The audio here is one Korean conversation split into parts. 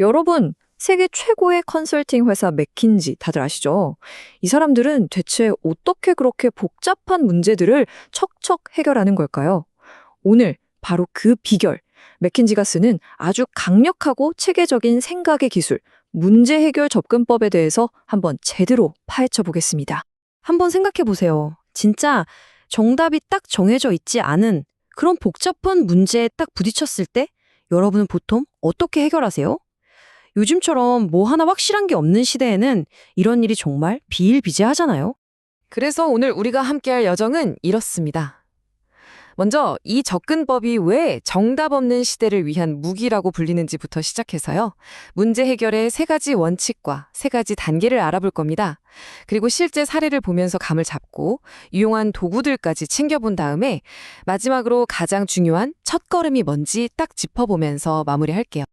여러분, 세계 최고의 컨설팅 회사 맥킨지 다들 아시죠? 이 사람들은 대체 어떻게 그렇게 복잡한 문제들을 척척 해결하는 걸까요? 오늘 바로 그 비결, 맥킨지가 쓰는 아주 강력하고 체계적인 생각의 기술, 문제 해결 접근법에 대해서 한번 제대로 파헤쳐 보겠습니다. 한번 생각해 보세요. 진짜 정답이 딱 정해져 있지 않은 그런 복잡한 문제에 딱 부딪혔을 때 여러분은 보통 어떻게 해결하세요? 요즘처럼 뭐 하나 확실한 게 없는 시대에는 이런 일이 정말 비일비재하잖아요. 그래서 오늘 우리가 함께할 여정은 이렇습니다. 먼저 이 접근법이 왜 정답 없는 시대를 위한 무기라고 불리는지부터 시작해서요. 문제 해결의 세 가지 원칙과 세 가지 단계를 알아볼 겁니다. 그리고 실제 사례를 보면서 감을 잡고 유용한 도구들까지 챙겨본 다음에 마지막으로 가장 중요한 첫걸음이 뭔지 딱 짚어보면서 마무리할게요.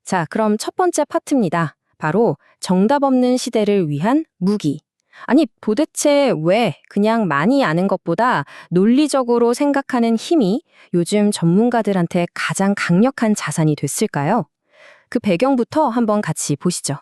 자, 그럼 첫 번째 파트입니다. 바로 정답 없는 시대를 위한 무기. 아니, 도대체 왜 그냥 많이 아는 것보다 논리적으로 생각하는 힘이 요즘 전문가들한테 가장 강력한 자산이 됐을까요? 그 배경부터 한번 같이 보시죠.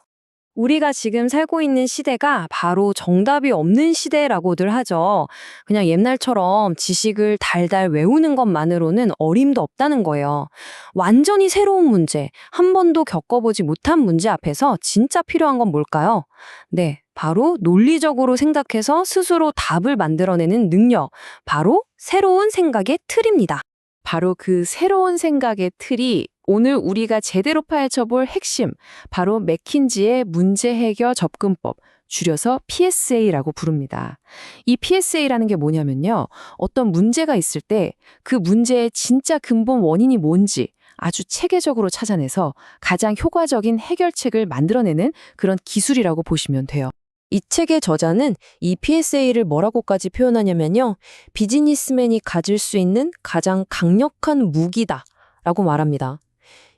우리가 지금 살고 있는 시대가 바로 정답이 없는 시대라고들 하죠. 그냥 옛날처럼 지식을 달달 외우는 것만으로는 어림도 없다는 거예요. 완전히 새로운 문제, 한 번도 겪어보지 못한 문제 앞에서 진짜 필요한 건 뭘까요? 네, 바로 논리적으로 생각해서 스스로 답을 만들어내는 능력, 바로 새로운 생각의 틀입니다. 바로 그 새로운 생각의 틀이 오늘 우리가 제대로 파헤쳐볼 핵심, 바로 맥킨지의 문제 해결 접근법, 줄여서 PSA라고 부릅니다. 이 PSA라는 게 뭐냐면요. 어떤 문제가 있을 때 그 문제의 진짜 근본 원인이 뭔지 아주 체계적으로 찾아내서 가장 효과적인 해결책을 만들어내는 그런 기술이라고 보시면 돼요. 이 책의 저자는 이 PSA를 뭐라고까지 표현하냐면요. 비즈니스맨이 가질 수 있는 가장 강력한 무기다 라고 말합니다.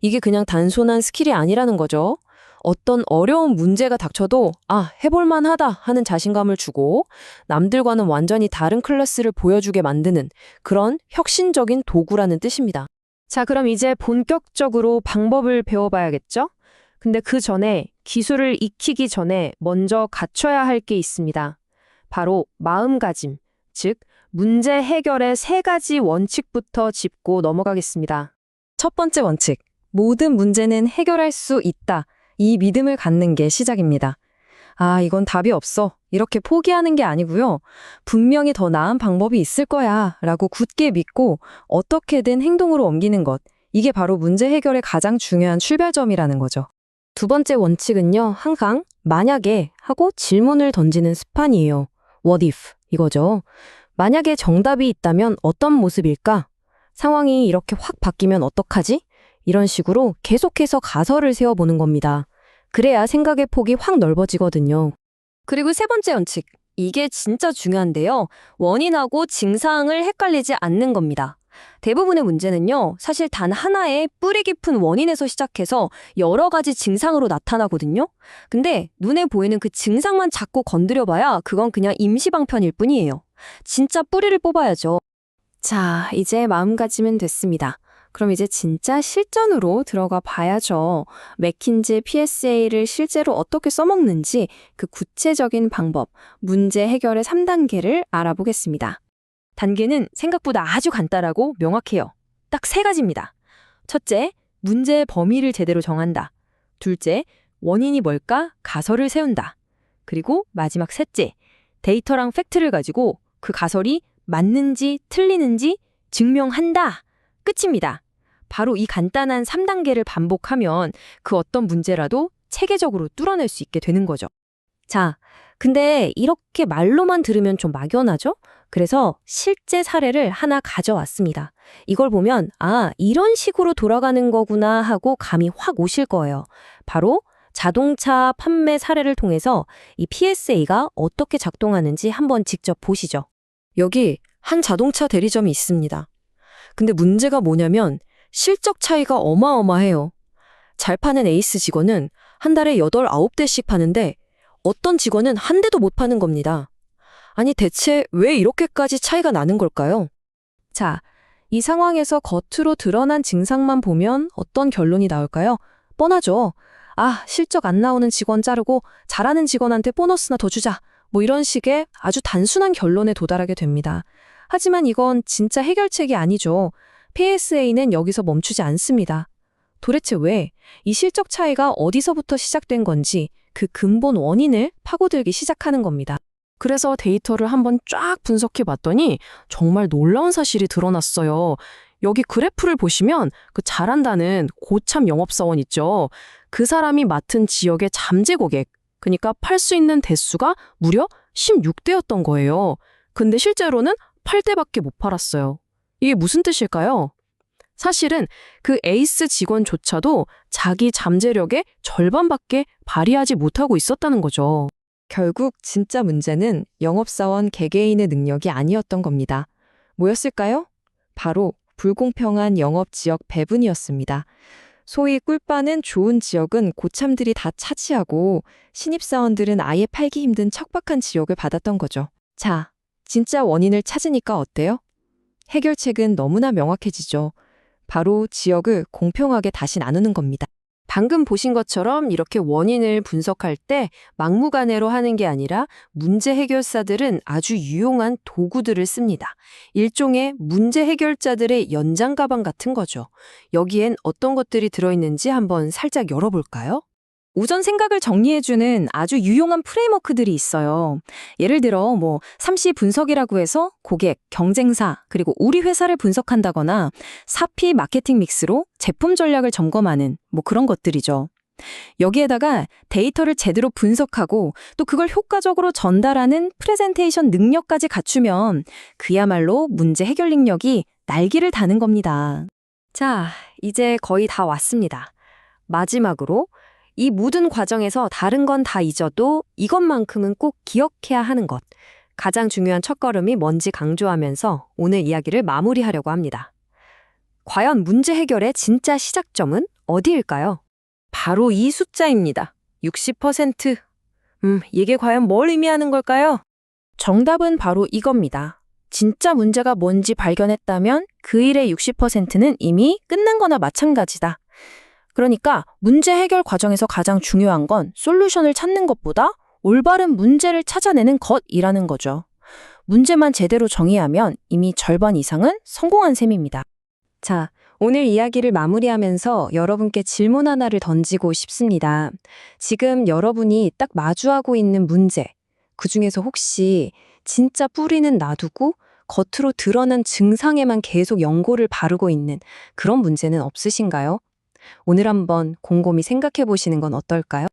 이게 그냥 단순한 스킬이 아니라는 거죠. 어떤 어려운 문제가 닥쳐도 해볼만 하다 하는 자신감을 주고 남들과는 완전히 다른 클래스를 보여주게 만드는 그런 혁신적인 도구라는 뜻입니다. 자, 그럼 이제 본격적으로 방법을 배워봐야겠죠? 근데 그 전에 기술을 익히기 전에 먼저 갖춰야 할 게 있습니다. 바로 마음가짐, 즉 문제 해결의 세 가지 원칙부터 짚고 넘어가겠습니다. 첫 번째 원칙, 모든 문제는 해결할 수 있다. 이 믿음을 갖는 게 시작입니다. 이건 답이 없어. 이렇게 포기하는 게 아니고요. 분명히 더 나은 방법이 있을 거야 라고 굳게 믿고 어떻게든 행동으로 옮기는 것. 이게 바로 문제 해결의 가장 중요한 출발점이라는 거죠. 두 번째 원칙은요, 항상 만약에 하고 질문을 던지는 습관이에요. What if? 이거죠. 만약에 정답이 있다면 어떤 모습일까? 상황이 이렇게 확 바뀌면 어떡하지? 이런 식으로 계속해서 가설을 세워보는 겁니다. 그래야 생각의 폭이 확 넓어지거든요. 그리고 세 번째 원칙, 이게 진짜 중요한데요. 원인하고 증상을 헷갈리지 않는 겁니다. 대부분의 문제는요, 사실 단 하나의 뿌리 깊은 원인에서 시작해서 여러 가지 증상으로 나타나거든요. 근데 눈에 보이는 그 증상만 자꾸 건드려봐야 그건 그냥 임시방편일 뿐이에요. 진짜 뿌리를 뽑아야죠. 자, 이제 마음가짐은 됐습니다. 그럼 이제 진짜 실전으로 들어가 봐야죠. 맥킨지 PSA를 실제로 어떻게 써먹는지 그 구체적인 방법, 문제 해결의 3단계를 알아보겠습니다. 단계는 생각보다 아주 간단하고 명확해요. 딱 세 가지입니다. 첫째, 문제의 범위를 제대로 정한다. 둘째, 원인이 뭘까? 가설을 세운다. 그리고 마지막 셋째, 데이터랑 팩트를 가지고 그 가설이 맞는지 틀리는지 증명한다. 끝입니다. 바로 이 간단한 3단계를 반복하면 그 어떤 문제라도 체계적으로 뚫어낼 수 있게 되는 거죠. 자, 근데 이렇게 말로만 들으면 좀 막연하죠? 그래서 실제 사례를 하나 가져왔습니다. 이걸 보면 이런 식으로 돌아가는 거구나 하고 감이 확 오실 거예요. 바로 자동차 판매 사례를 통해서 이 PSA가 어떻게 작동하는지 한번 직접 보시죠. 여기 한 자동차 대리점이 있습니다. 근데 문제가 뭐냐면 실적 차이가 어마어마해요. 잘 파는 에이스 직원은 한 달에 8, 9대씩 파는데 어떤 직원은 한 대도 못 파는 겁니다. 아니 대체 왜 이렇게까지 차이가 나는 걸까요? 자, 이 상황에서 겉으로 드러난 증상만 보면 어떤 결론이 나올까요? 뻔하죠. 아, 실적 안 나오는 직원 자르고 잘하는 직원한테 보너스나 더 주자. 뭐 이런 식의 아주 단순한 결론에 도달하게 됩니다. 하지만 이건 진짜 해결책이 아니죠. PSA는 여기서 멈추지 않습니다. 도대체 왜 이 실적 차이가 어디서부터 시작된 건지 그 근본 원인을 파고들기 시작하는 겁니다. 그래서 데이터를 한번 쫙 분석해 봤더니 정말 놀라운 사실이 드러났어요. 여기 그래프를 보시면 그 잘한다는 고참 영업사원 있죠. 그 사람이 맡은 지역의 잠재 고객, 그러니까 팔 수 있는 대수가 무려 16대였던 거예요. 근데 실제로는 8대밖에 못 팔았어요. 이게 무슨 뜻일까요? 사실은 그 에이스 직원조차도 자기 잠재력의 절반밖에 발휘하지 못하고 있었다는 거죠. 결국 진짜 문제는 영업사원 개개인의 능력이 아니었던 겁니다. 뭐였을까요? 바로 불공평한 영업 지역 배분이었습니다. 소위 꿀빠는 좋은 지역은 고참들이 다 차지하고 신입사원들은 아예 팔기 힘든 척박한 지역을 받았던 거죠. 자, 진짜 원인을 찾으니까 어때요? 해결책은 너무나 명확해지죠. 바로 지역을 공평하게 다시 나누는 겁니다. 방금 보신 것처럼 이렇게 원인을 분석할 때 막무가내로 하는 게 아니라 문제 해결사들은 아주 유용한 도구들을 씁니다. 일종의 문제 해결자들의 연장 가방 같은 거죠. 여기엔 어떤 것들이 들어있는지 한번 살짝 열어볼까요? 우선 생각을 정리해주는 아주 유용한 프레임워크들이 있어요. 예를 들어 3C 분석이라고 해서 고객, 경쟁사, 그리고 우리 회사를 분석한다거나 4P 마케팅 믹스로 제품 전략을 점검하는 그런 것들이죠. 여기에다가 데이터를 제대로 분석하고 또 그걸 효과적으로 전달하는 프레젠테이션 능력까지 갖추면 그야말로 문제 해결 능력이 날개를 다는 겁니다. 자, 이제 거의 다 왔습니다. 마지막으로 이 모든 과정에서 다른 건 다 잊어도 이것만큼은 꼭 기억해야 하는 것. 가장 중요한 첫걸음이 뭔지 강조하면서 오늘 이야기를 마무리하려고 합니다. 과연 문제 해결의 진짜 시작점은 어디일까요? 바로 이 숫자입니다. 60%. 이게 과연 뭘 의미하는 걸까요? 정답은 바로 이겁니다. 진짜 문제가 뭔지 발견했다면 그 일의 60%는 이미 끝난 거나 마찬가지다. 그러니까 문제 해결 과정에서 가장 중요한 건 솔루션을 찾는 것보다 올바른 문제를 찾아내는 것이라는 거죠. 문제만 제대로 정의하면 이미 절반 이상은 성공한 셈입니다. 자, 오늘 이야기를 마무리하면서 여러분께 질문 하나를 던지고 싶습니다. 지금 여러분이 딱 마주하고 있는 문제, 그중에서 혹시 진짜 뿌리는 놔두고 겉으로 드러난 증상에만 계속 연고를 바르고 있는 그런 문제는 없으신가요? 오늘 한번 곰곰이 생각해 보시는 건 어떨까요?